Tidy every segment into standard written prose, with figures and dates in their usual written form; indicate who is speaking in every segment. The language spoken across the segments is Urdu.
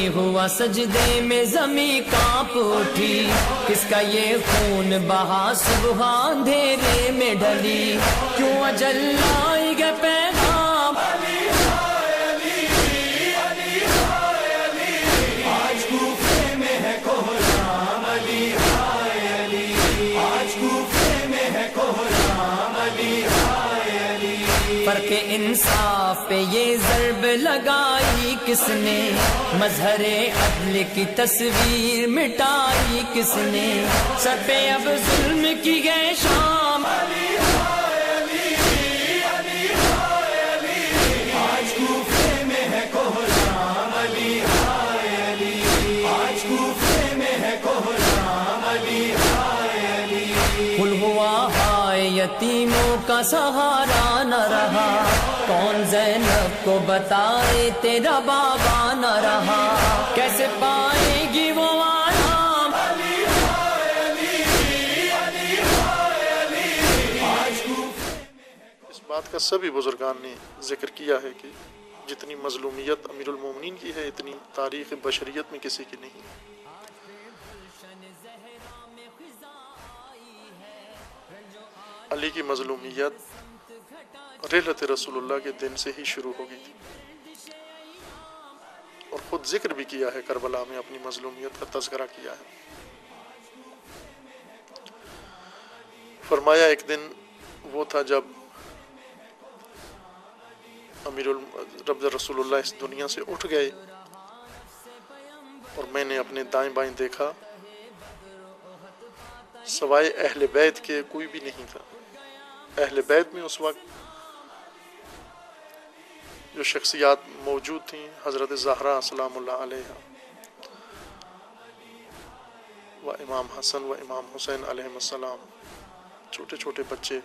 Speaker 1: علی ہوا سجدے میں زمیں کانپ اٹھی، کس کا یہ خون بہا صبح اندھیرے میں ڈھلی، کیوں اجل لائی گئے پیغام
Speaker 2: آج کوفے میں ہے کوہرام علی ہائے علی، آج کوفے میں ہے کوہرام علی ہائے علی۔
Speaker 1: فرق انصاف پہ یہ ضرب لگائی کس نے، مظہر عدل کی تصویر مٹائی کس نے، سر پہ اب ظلم کی گئے شام
Speaker 2: آج کوفے میں ہے کوہرام علی ہائے علی، آج کوفے میں ہے کوہرام علی ہائے علی۔
Speaker 1: کل ہوا ہائے یتیموں کا سہارا نہ رہا، کون زینب کو بتائے تیرا بابا نہ رہا، کیسے پائے گی وہ آرام
Speaker 3: اس بات کا سبھی بزرگان نے ذکر کیا ہے کہ جتنی مظلومیت امیر المومنین کی ہے اتنی تاریخ بشریت میں کسی کی نہیں۔ علی کی مظلومیت رحلت رسول اللہ کے دن سے ہی شروع ہو گئی تھی، اور خود ذکر بھی کیا ہے، کربلا میں اپنی مظلومیت کا تذکرہ کیا ہے۔ فرمایا ایک دن وہ تھا جب رب رسول اللہ اس دنیا سے اٹھ گئے، اور میں نے اپنے دائیں بائیں دیکھا، سوائے اہل بیت کے کوئی بھی نہیں تھا۔ اہل بیت میں اس وقت جو شخصیات موجود تھیں، حضرت زہرا سلام اللہ علیہا و امام حسن و امام حسین علیہ السلام، چھوٹے چھوٹے بچے،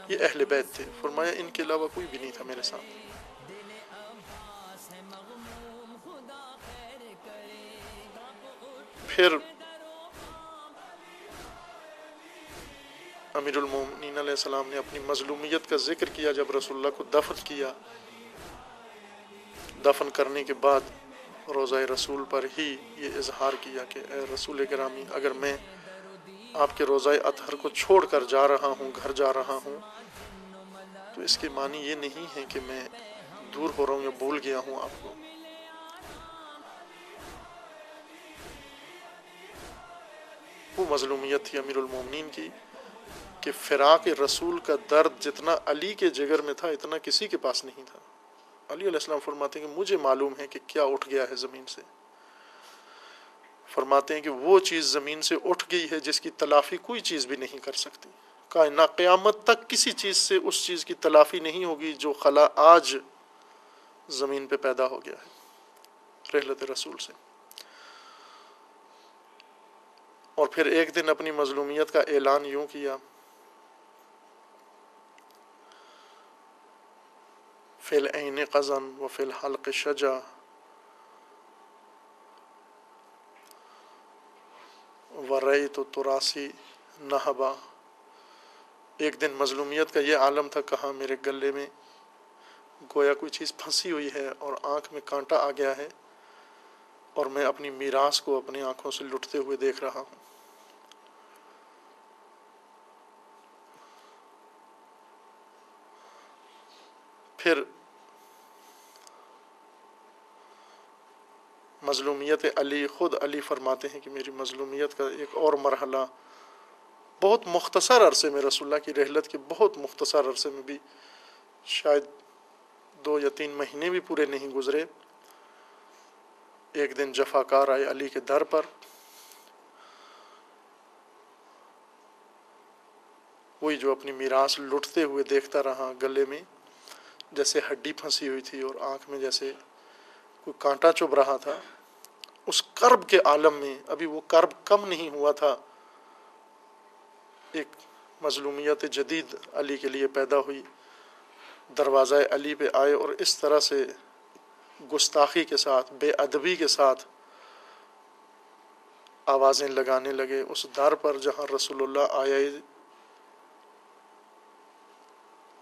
Speaker 3: یہ اہل بیت تھے۔ فرمایا ان کے علاوہ کوئی بھی نہیں تھا میرے ساتھ۔ پھر امیر المومنین علیہ السلام نے اپنی مظلومیت کا ذکر کیا جب رسول اللہ کو دفن کیا۔ دفن کرنے کے بعد روضہ رسول پر ہی یہ اظہار کیا کہ اے رسول گرامی، اگر میں آپ کے روضہ اطہر کو چھوڑ کر جا رہا ہوں، گھر جا رہا ہوں، تو اس کے معنی یہ نہیں ہے کہ میں دور ہو رہا ہوں یا بھول گیا ہوں آپ کو۔ وہ مظلومیت تھی امیر المومنین کی کہ فراق رسول کا درد جتنا علی کے جگر میں تھا اتنا کسی کے پاس نہیں تھا۔ علی علیہ السلام فرماتے ہیں کہ مجھے معلوم ہے کہ کیا اٹھ گیا ہے زمین سے۔ فرماتے ہیں کہ وہ چیز زمین سے اٹھ گئی ہے جس کی تلافی کوئی چیز بھی نہیں کر سکتی۔ کائنات قیامت تک کسی چیز سے اس چیز کی تلافی نہیں ہوگی جو خلا آج زمین پہ پیدا ہو گیا ہے رحلت رسول سے۔ اور پھر ایک دن اپنی مظلومیت کا اعلان یوں کیا، فی العین قزن و فی الحلق شجا ورأیت تراسی نہبا۔ ایک دن مظلومیت کا یہ عالم تھا، کہا میرے گلے میں گویا کوئی چیز پھنسی ہوئی ہے اور آنکھ میں کانٹا آ گیا ہے، اور میں اپنی میراث کو اپنی آنکھوں سے لٹتے ہوئے دیکھ رہا ہوں۔ پھر مظلومیت علی، خود علی فرماتے ہیں کہ میری مظلومیت کا ایک اور مرحلہ بہت مختصر عرصے میں، رسول اللہ کی رحلت کے بہت مختصر عرصے میں بھی، شاید 2 یا 3 مہینے بھی پورے نہیں گزرے، ایک دن جفاکار آئے علی کے در پر۔ وہی جو اپنی میراث لٹتے ہوئے دیکھتا رہا، گلے میں جیسے ہڈی پھنسی ہوئی تھی اور آنکھ میں جیسے کوئی کانٹا چبھ رہا تھا۔ اس کرب کے عالم میں ابھی وہ کرب کم نہیں ہوا تھا، ایک مظلومیت جدید علی کے لیے پیدا ہوئی۔ دروازہ علی پہ آئے اور اس طرح سے گستاخی کے ساتھ، بے ادبی کے ساتھ آوازیں لگانے لگے اس در پر جہاں رسول اللہ آئے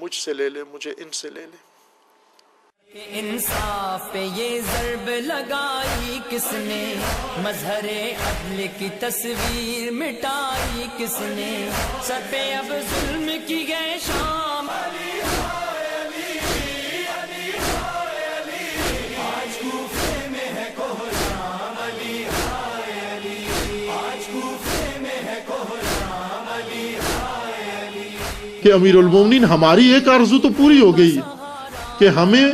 Speaker 3: مجھ سے لے لے، مجھے ان سے لے لے۔
Speaker 1: کہ انصاف پہ یہ ضرب لگائی کس نے، مظہر عدل کی تصویر مٹائی کس نے، سر پہ اب ظلم کی گئے شام،
Speaker 2: آج کوفے میں ہے کوہرام علی ہائے علی، آج کوفے میں ہے کوہرام علی ہائے علی۔
Speaker 3: کہ امیر المومنین ہماری ایک آرزو تو پوری ہو گئی کہ ہمیں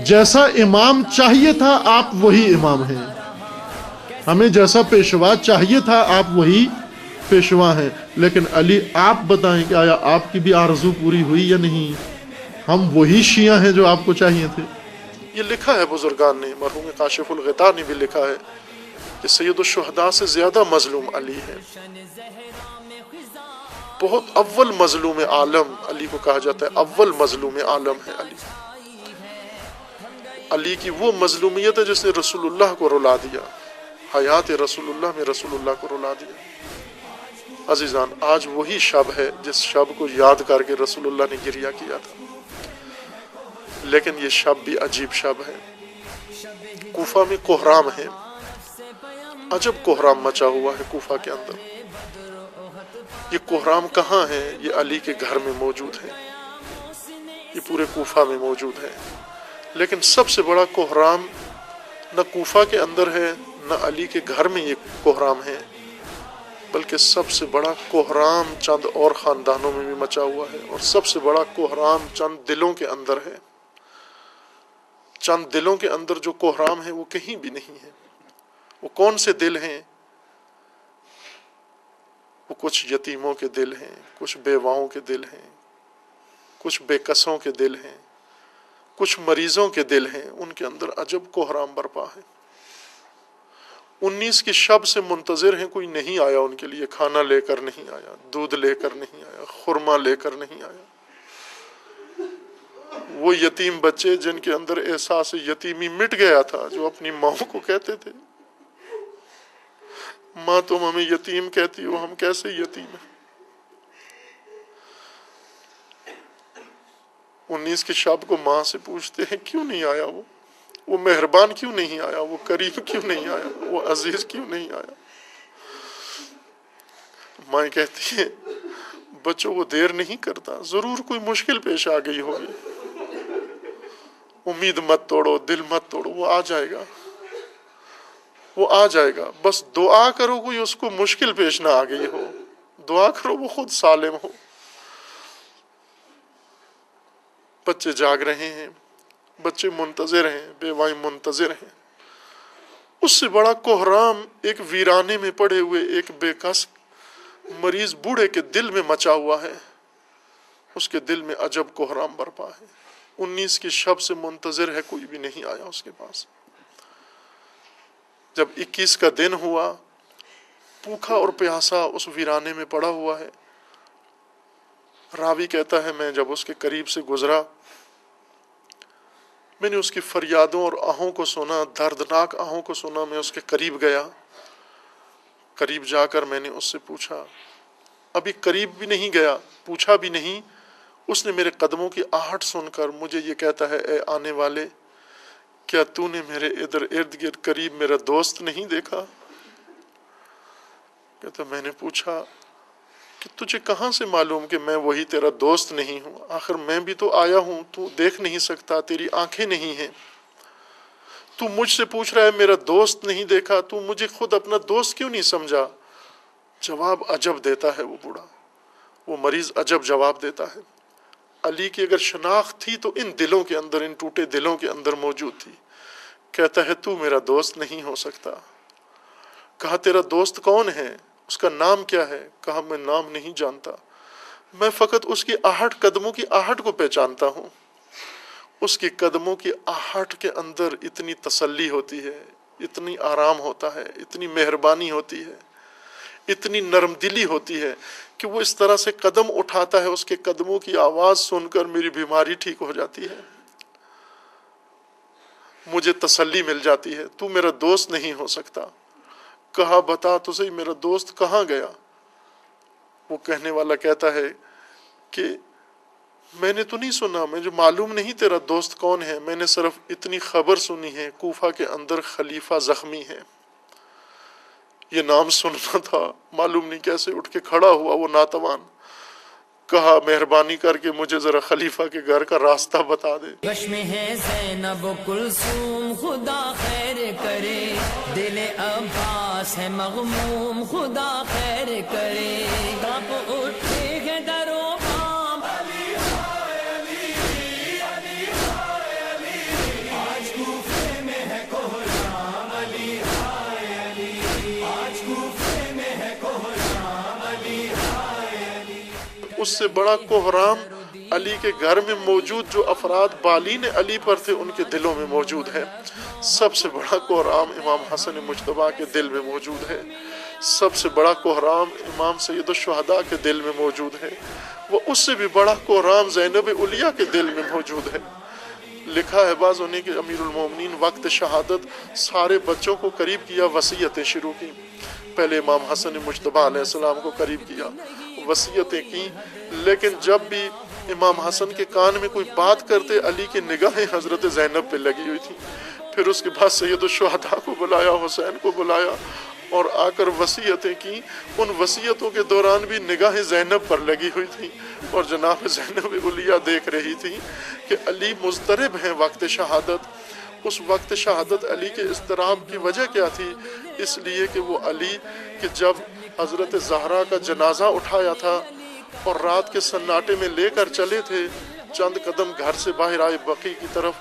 Speaker 3: جیسا امام چاہیے تھا آپ وہی امام ہیں، ہمیں جیسا پیشوا چاہیے تھا آپ وہی پیشوا ہیں، لیکن علی آپ بتائیں کہ آیا آپ کی بھی آرزو پوری ہوئی یا نہیں؟ ہم وہی شیعہ ہیں جو آپ کو چاہیے تھے۔ یہ لکھا ہے بزرگان نے، مرحوم کاشف الغطا نے بھی لکھا ہے کہ سید الشہداء سے زیادہ مظلوم علی ہے، بہت اول مظلوم عالم علی کو کہا جاتا ہے، اول مظلوم عالم ہے علی۔ علی کی وہ مظلومیت ہے جس نے رسول اللہ کو رلا دیا، حیات رسول اللہ میں رسول اللہ کو رلا دیا۔ عزیزان، آج وہی شب ہے جس شب کو یاد کر کے رسول اللہ نے گریہ کیا تھا، لیکن یہ شب بھی عجیب شب ہے۔ کوفہ میں کوہرام ہے، عجب کوہرام مچا ہوا ہے کوفہ کے اندر۔ یہ کوہرام کہاں ہے؟ یہ علی کے گھر میں موجود ہے، یہ پورے کوفہ میں موجود ہے، لیکن سب سے بڑا کوہرام نہ کوفہ کے اندر ہے نہ علی کے گھر میں یہ کوہرام ہے، بلکہ سب سے بڑا کوہرام چند اور خاندانوں میں بھی مچا ہوا ہے، اور سب سے بڑا کوہرام چند دلوں کے اندر ہے۔ چند دلوں کے اندر جو کوہرام ہے وہ کہیں بھی نہیں ہے۔ وہ کون سے دل ہیں؟ وہ کچھ یتیموں کے دل ہیں، کچھ بیواؤں کے دل ہیں، کچھ بے کسوں کے دل ہیں، کچھ مریضوں کے دل ہیں، ان کے اندر عجب کوہرام برپا ہے۔ 19 کی شب سے منتظر ہیں، کوئی نہیں آیا ان کے لیے، کھانا لے کر نہیں آیا، دودھ لے کر نہیں آیا، خرما لے کر نہیں آیا۔ وہ یتیم بچے جن کے اندر احساس یتیمی مٹ گیا تھا، جو اپنی ماں کو کہتے تھے، ماں تم ہمیں یتیم کہتی ہو، ہم کیسے یتیم ہیں۔ 19 کی شب کو ماں سے پوچھتے ہیں کیوں نہیں آیا وہ مہربان کیوں نہیں آیا، وہ کریم کیوں نہیں آیا، وہ عزیز کیوں نہیں آیا۔ ماں کہتی ہیں بچوں وہ دیر نہیں کرتا، ضرور کوئی مشکل پیش آ گئی ہوگی، امید مت توڑو، دل مت توڑو، وہ آ جائے گا، وہ آ جائے گا، بس دعا کرو کوئی اس کو مشکل پیش نہ آ گئی ہو، دعا کرو وہ خود سالم ہو۔ بچے جاگ رہے ہیں، بچے منتظر ہیں، بیوائیں منتظر ہیں۔ اس سے بڑا کوہرام ایک ویرانے میں پڑے ہوئے ایک بے کس مریض بوڑھے کے دل میں مچا ہوا ہے، اس کے دل میں عجب کوہرام برپا ہے۔ 19 کی شب سے منتظر ہے، کوئی بھی نہیں آیا اس کے پاس۔ جب 21 کا دن ہوا، بھوکا اور پیاسا اس ویرانے میں پڑا ہوا ہے۔ راوی کہتا ہے میں جب اس کے قریب سے گزرا، میں نے اس کی فریادوں اور آہوں کو سنا، دردناک آہوں کو سنا۔ میں اس کے قریب گیا، قریب جا کر میں نے اس سے پوچھا، ابھی قریب بھی نہیں گیا، پوچھا بھی نہیں، اس نے میرے قدموں کی آہٹ سن کر مجھے یہ کہتا ہے اے آنے والے، کیا تو نے میرے ادھر ارد گرد قریب میرا دوست نہیں دیکھا؟ کہتا میں نے پوچھا کہ تجھے کہاں سے معلوم کہ میں وہی تیرا دوست نہیں ہوں؟ آخر میں بھی تو آیا ہوں، تو دیکھ نہیں سکتا، تیری آنکھیں نہیں ہیں، تو مجھ سے پوچھ رہا ہے میرا دوست نہیں دیکھا، تو مجھے خود اپنا دوست کیوں نہیں سمجھا؟ جواب عجب دیتا ہے وہ بوڑھا، وہ مریض عجب جواب دیتا ہے۔ علی کی اگر شناخت تھی تو ان دلوں کے اندر، ان ٹوٹے دلوں کے اندر موجود تھی۔ کہتا ہے تو میرا دوست نہیں ہو سکتا۔ کہا تیرا دوست کون ہے؟ اس کا نام کیا ہے؟ کہا میں نام نہیں جانتا، میں فقط اس کی آہٹ، قدموں کی آہٹ کو پہچانتا ہوں۔ اس کی قدموں کی آہٹ کے اندر اتنی تسلی ہوتی ہے، اتنی آرام ہوتا ہے، اتنی مہربانی ہوتی ہے، اتنی نرم دلی ہوتی ہے کہ وہ اس طرح سے قدم اٹھاتا ہے، اس کے قدموں کی آواز سن کر میری بیماری ٹھیک ہو جاتی ہے، مجھے تسلی مل جاتی ہے۔ تو میرا دوست نہیں ہو سکتا۔ کہا بتا تو صحیح میرا دوست کہاں گیا؟ وہ کہنے والا کہتا ہے کہ میں نے تو نہیں سنا، مجھے معلوم نہیں تیرا دوست کون ہے، میں نے صرف اتنی خبر سنی ہے کوفہ کے اندر خلیفہ زخمی ہے، یہ نام سننا تھا۔ معلوم نہیں کیسے اٹھ کے کھڑا ہوا وہ ناتوان، کہا مہربانی کر کے مجھے ذرا خلیفہ کے گھر کا راستہ بتا دے۔
Speaker 1: کش میں ہے زینب و کلثوم، خدا خیر کرے، دل عباس ہے مغموم، خدا خیر کرے، کانپ اٹھے ہے در و بام،
Speaker 2: آج کوفے میں ہے کوہرام علی ہائے علی، آج کوفے میں ہے کوہرام علی ہائے علی۔
Speaker 3: اس سے بڑا کوہرام علی کے گھر میں موجود جو افراد بالین علی پر تھے ان کے دلوں میں موجود ہے۔ سب سے بڑا کوہرام امام حسن مجتبیٰ کے دل میں موجود ہے، سب سے بڑا کوہرام امام سید الشہداء کے دل میں موجود ہے، وہ اس سے بھی بڑا کوہرام زینب علیہ کے دل میں موجود ہے۔ لکھا ہے بعض انہیں کہ امیر المومنین وقت شہادت سارے بچوں کو قریب کیا، وصیتیں شروع کی۔ پہلے امام حسن مجتبیٰ علیہ السلام کو قریب کیا، وصیتیں کی، لیکن جب بھی امام حسن کے کان میں کوئی بات کرتے علی کی نگاہیں حضرت زینب پہ لگی ہوئی تھی۔ پھر اس کے بعد سید الشہداء کو بلایا، حسین کو بلایا اور آ کر وصیتیں کی۔ ان وصیتوں کے دوران بھی نگاہیں زینب پر لگی ہوئی تھی اور جناب زینب علیہ دیکھ رہی تھی کہ علی مضطرب ہیں وقت شہادت۔ اس وقت شہادت علی کے اضطراب کی وجہ کیا تھی؟ اس لیے کہ وہ علی کہ جب حضرت زہرا کا جنازہ اٹھایا تھا اور رات کے سناٹے میں لے کر چلے تھے، چند قدم گھر سے باہر آئے بقیع کی طرف،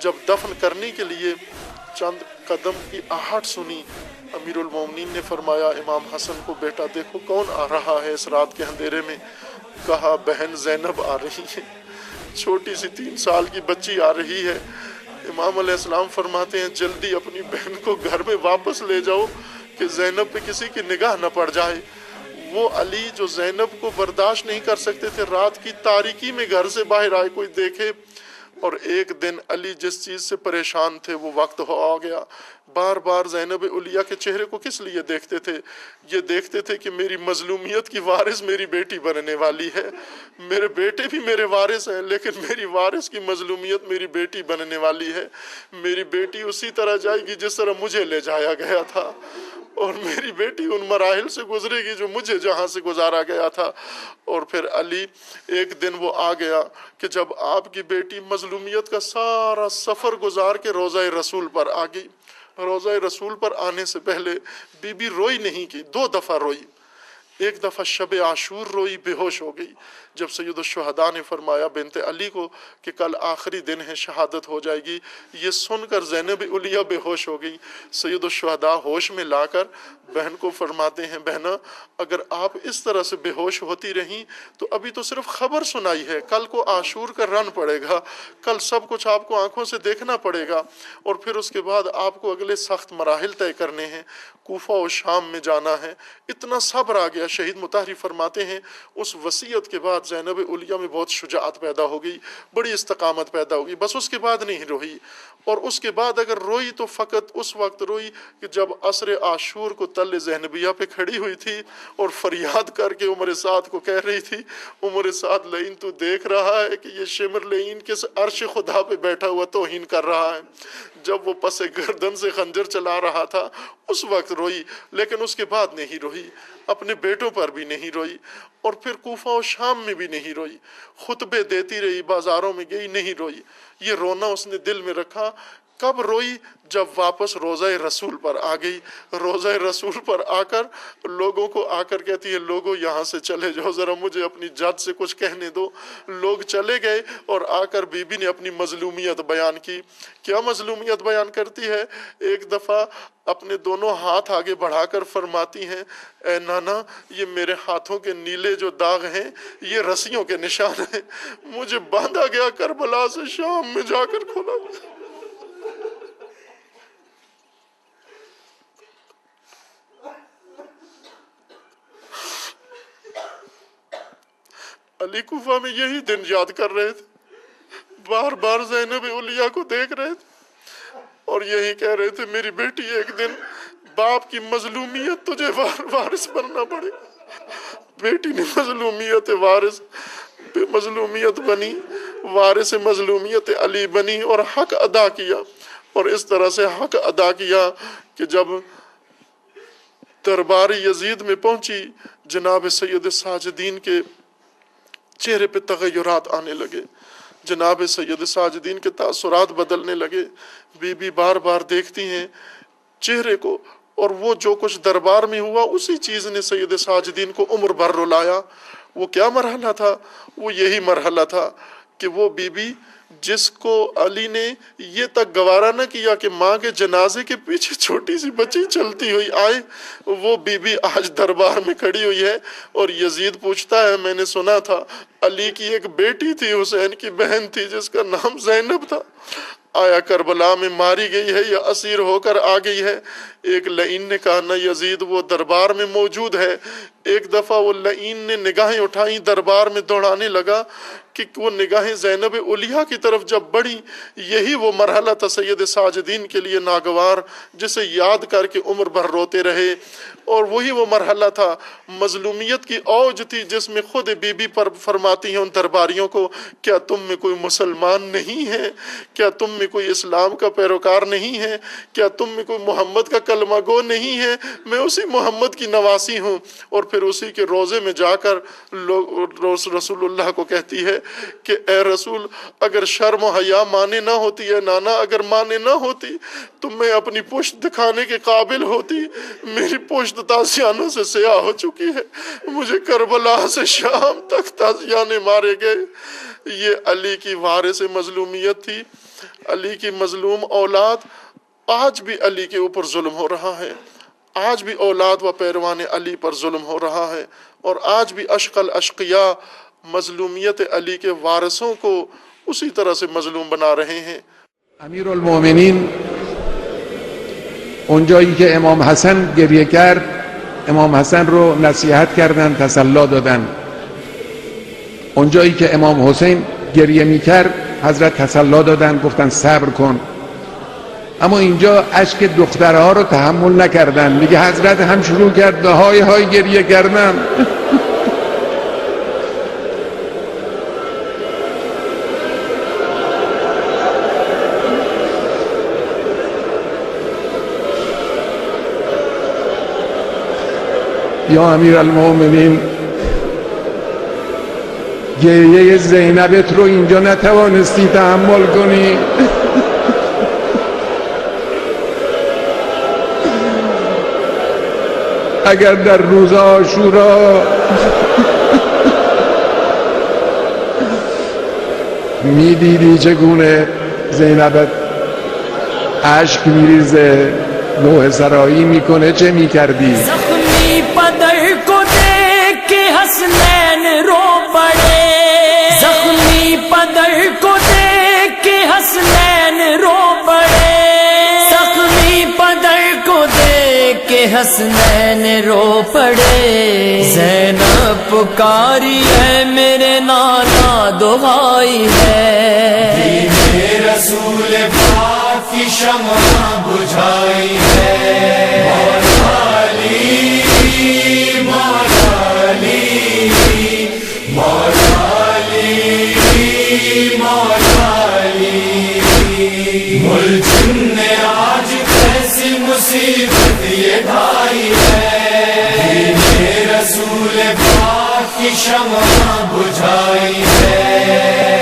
Speaker 3: جب دفن کرنے کے لیے چند قدم کی آہٹ سنی، امیر المومنین نے فرمایا امام حسن کو، بیٹا دیکھو کون آ رہا ہے اس رات کے اندھیرے میں؟ کہا بہن زینب آ رہی ہے، چھوٹی سی 3 سال کی بچی آ رہی ہے۔ امام علیہ السلام فرماتے ہیں جلدی اپنی بہن کو گھر میں واپس لے جاؤ کہ زینب پہ کسی کی نگاہ نہ پڑ جائے۔ وہ علی جو زینب کو برداشت نہیں کر سکتے تھے، رات کی تاریکی میں گھر سے باہر آئے کوئی دیکھے، اور ایک دن علی جس چیز سے پریشان تھے وہ وقت آ گیا، بار بار زینب علیہ کے چہرے کو کس لیے دیکھتے تھے؟ یہ دیکھتے تھے کہ میری مظلومیت کی وارث میری بیٹی بننے والی ہے، میرے بیٹے بھی میرے وارث ہیں لیکن میری وارث کی مظلومیت میری بیٹی بننے والی ہے، میری بیٹی اسی طرح جائے گی جس طرح مجھے لے جایا گیا تھا، اور میری بیٹی ان مراحل سے گزرے گی جو مجھے جہاں سے گزارا گیا تھا۔ اور پھر علی ایک دن وہ آ گیا کہ جب آپ کی بیٹی مظلومیت کا سارا سفر گزار کے روضہ رسول پر آ گئی، روضہ رسول پر آنے سے پہلے بی بی روئی نہیں کی، 2 دفعہ روئی۔ ایک دفعہ شب عاشور روئی، بے ہوش ہو گئی، جب سید الشہداء نے فرمایا بنت علی کو کہ کل آخری دن ہے، شہادت ہو جائے گی، یہ سن کر زینب علیہ بے ہوش ہو گئی۔ سید الشہداء ہوش میں لا کر بہن کو فرماتے ہیں بہنا اگر آپ اس طرح سے بے ہوش ہوتی رہیں تو ابھی تو صرف خبر سنائی ہے، کل کو عاشور کا رن پڑے گا، کل سب کچھ آپ کو آنکھوں سے دیکھنا پڑے گا، اور پھر اس کے بعد آپ کو اگلے سخت مراحل طے کرنے ہیں، کوفہ و شام میں جانا ہے۔ اتنا صبر آ گیا۔ شہید مطہری فرماتے ہیں اس وصیت کے بعد زینب علیہ میں بہت شجاعت پیدا ہو گئی، بڑی استقامت پیدا ہو گئی، بس اس کے بعد نہیں روئی، اور اس کے بعد اگر روئی تو فقط اس وقت روئی کہ جب عصر عاشور کو تل زینبیہ پہ کھڑی ہوئی تھی اور فریاد کر کے عمر سعد کو کہہ رہی تھی عمر سعد لعین تو دیکھ رہا ہے کہ یہ شمر لعین کس عرش خدا پہ بیٹھا ہوا توہین کر رہا ہے۔ جب وہ پس گردن سے خنجر چلا رہا تھا اس وقت روئی، لیکن اس کے بعد نہیں روئی، اپنے بیٹوں پر بھی نہیں روئی، اور پھر کوفہ و شام میں بھی نہیں روئی، خطبے دیتی رہی، بازاروں میں گئی، نہیں روئی۔ یہ رونا اس نے دل میں رکھا۔ کب روئی؟ جب واپس روضہ رسول پر آ گئی، روضہ رسول پر آ کر لوگوں کو آ کر کہتی ہے لوگوں یہاں سے چلے جاؤ، ذرا مجھے اپنی جد سے کچھ کہنے دو۔ لوگ چلے گئے اور آ کر بی بی نے اپنی مظلومیت بیان کی۔ کیا مظلومیت بیان کرتی ہے؟ ایک دفعہ اپنے دونوں ہاتھ آگے بڑھا کر فرماتی ہیں اے نانا یہ میرے ہاتھوں کے نیلے جو داغ ہیں یہ رسیوں کے نشان ہیں، مجھے باندھا گیا کربلا سے شام میں جا کر کھولا۔ علی کوفہ میں یہی دن یاد کر رہے تھے، بار بار زینب علیہ کو دیکھ رہے تھے اور یہی کہہ رہے تھے میری بیٹی ایک دن باپ کی مظلومیت تجھے وارث بننا پڑے، بیٹی نے مظلومیت وارث پہ مظلومیت بنی، وارث مظلومیت علی بنی اور حق ادا کیا، اور اس طرح سے حق ادا کیا کہ جب دربار یزید میں پہنچی، جناب سید ساجدین کے چہرے پہ تغیرات آنے لگے، جناب سید ساجدین کے تاثرات بدلنے لگے، بی بی بار بار دیکھتی ہیں چہرے کو، اور وہ جو کچھ دربار میں ہوا اسی چیز نے سید ساجدین کو عمر بھر رلایا۔ وہ کیا مرحلہ تھا؟ وہ یہی مرحلہ تھا کہ وہ بی بی جس کو علی نے یہ تک گوارا نہ کیا کہ ماں کے جنازے کے پیچھے چھوٹی سی بچی چلتی ہوئی آئے، وہ بی بی آج دربار میں کھڑی ہوئی ہے، اور یزید پوچھتا ہے میں نے سنا تھا علی کی ایک بیٹی تھی، حسین کی بہن تھی جس کا نام زینب تھا، آیا کربلا میں ماری گئی ہے یا اسیر ہو کر آ گئی ہے؟ ایک لعین نے کہا نہ یزید، وہ دربار میں موجود ہے۔ ایک دفعہ وہ لعین نے نگاہیں اٹھائیں، دربار میں دوڑانے لگا کہ وہ نگاہیں زینب علیہ کی طرف جب بڑھی، یہی وہ مرحلہ تھا سید ساجدین کے لیے ناگوار، جسے یاد کر کے عمر بھر روتے رہے، اور وہی وہ مرحلہ تھا، مظلومیت کی اوج تھی، جس میں خود بی بی پر فرماتی ہیں ان درباریوں کو، کیا تم میں کوئی مسلمان نہیں ہے؟ کیا تم میں کوئی اسلام کا پیروکار نہیں ہے؟ کیا تم میں کوئی محمد کا کلمہ گو نہیں ہے؟ میں اسی محمد کی نواسی ہوں۔ اور پھر اسی کے روزے میں جا کر رسول اللہ کو کہتی ہے کہ اے رسول، اگر شرم و حیا مانے نہ ہوتی ہے نانا، اگر مانے نہ ہوتی تو میں اپنی پشت دکھانے کے قابل ہوتی، میری پشت تازیانوں سے سیاہ ہو چکی ہے، مجھے کربلا سے شام تک تازیانے مارے گئے۔ یہ علی کی وارث مظلومیت تھی، علی کی مظلوم اولاد۔ آج بھی علی کے اوپر ظلم ہو رہا ہے، آج بھی اولاد و پیروان علی پر ظلم ہو رہا ہے، اور آج بھی اشق الاشقیاء مظلومیت علی کے وارثوں کو اسی طرح سے مظلوم بنا رہے ہیں۔
Speaker 4: امیر المؤمنین اونجایی که امام حسن گریه کرد، امام حسن رو نصیحت کردن، تسلی دادن. اونجایی که امام حسین گریه میکرد حضرت تسلی دادن، گفتن صبر کن. اما اینجا اشک دخترها رو تحمل نکردن، میگه حضرت هم شروع کرد به های های گریه کردن. یا امیر المؤمنین، گریه زینبت رو اینجا نتوانستی تحمل کنی. اگر در روز عاشورا میدیدی چگونه زینبت اشک میریزه، نوحه سرایی میکنه، چه میکردی؟
Speaker 1: زخمی پدر کو دیکھ کے حسنین رو پڑے، زخمی پدر کو دیکھ کے حسنین رو پڑے، زخمی پدر کو دیکھ کے حسنین رو پڑے، زینب پکاری ہے میرے نانا دعائی ہے،
Speaker 2: رسول پاک کی شمع بجھائی ہے، مولا علی مولا علی مولا علی مولا علی، ملزم نے آج کیسی مصیبت یہ ڈھائی ہے، رسول پاک کی شمع بجھائی ہے۔